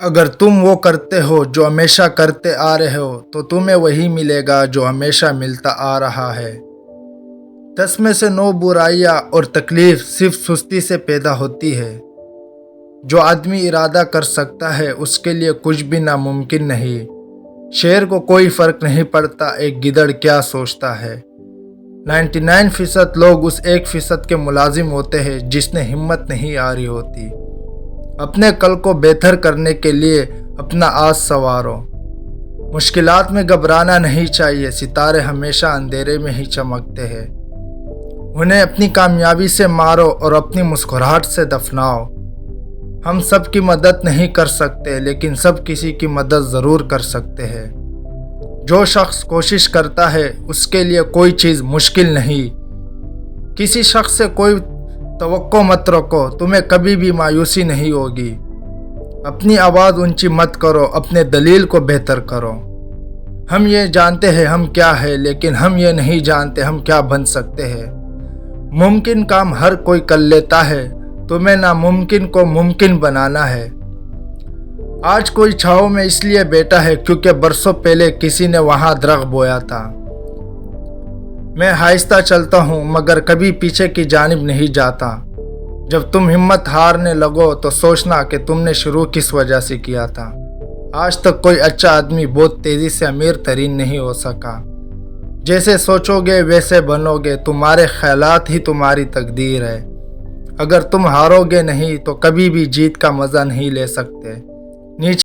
اگر تم وہ کرتے ہو جو ہمیشہ کرتے آ رہے ہو تو تمہیں وہی ملے گا جو ہمیشہ ملتا آ رہا ہے۔ 10 میں سے 9 برائیاں اور تکلیف صرف سستی سے پیدا ہوتی ہے۔ جو آدمی ارادہ کر سکتا ہے اس کے لیے کچھ بھی ناممکن نہیں۔ شیر کو کوئی فرق نہیں پڑتا ایک گدڑ کیا سوچتا ہے۔ 99% لوگ اس 1% کے ملازم ہوتے ہیں جس نے ہمت نہیں آ رہی ہوتی۔ اپنے کل کو بہتر کرنے کے لیے اپنا آج سنوارو۔ مشکلات میں گھبرانا نہیں چاہیے، ستارے ہمیشہ اندھیرے میں ہی چمکتے ہیں۔ انہیں اپنی کامیابی سے مارو اور اپنی مسکراہٹ سے دفناؤ۔ ہم سب کی مدد نہیں کر سکتے لیکن سب کسی کی مدد ضرور کر سکتے ہیں۔ جو شخص کوشش کرتا ہے اس کے لیے کوئی چیز مشکل نہیں۔ کسی شخص سے کوئی توقع مت رکھو، تمہیں کبھی بھی مایوسی نہیں ہوگی۔ اپنی آواز اونچی مت کرو، اپنے دلیل کو بہتر کرو۔ ہم یہ جانتے ہیں ہم کیا ہے لیکن ہم یہ نہیں جانتے ہم کیا بن سکتے ہیں۔ ممکن کام ہر کوئی کر لیتا ہے، تمہیں ناممکن کو ممکن بنانا ہے۔ آج کوئی چھاؤں میں اس لیے بیٹھا ہے کیونکہ برسوں پہلے کسی نے وہاں درخت بویا تھا۔ میں آہستہ چلتا ہوں مگر کبھی پیچھے کی جانب نہیں جاتا۔ جب تم ہمت ہارنے لگو تو سوچنا کہ تم نے شروع کس وجہ سے کیا تھا۔ آج تک کوئی اچھا آدمی بہت تیزی سے امیر ترین نہیں ہو سکا۔ جیسے سوچو گے ویسے بنو گے، تمہارے خیالات ہی تمہاری تقدیر ہے۔ اگر تم ہارو گے نہیں تو کبھی بھی جیت کا مزہ نہیں لے سکتے۔ نیچے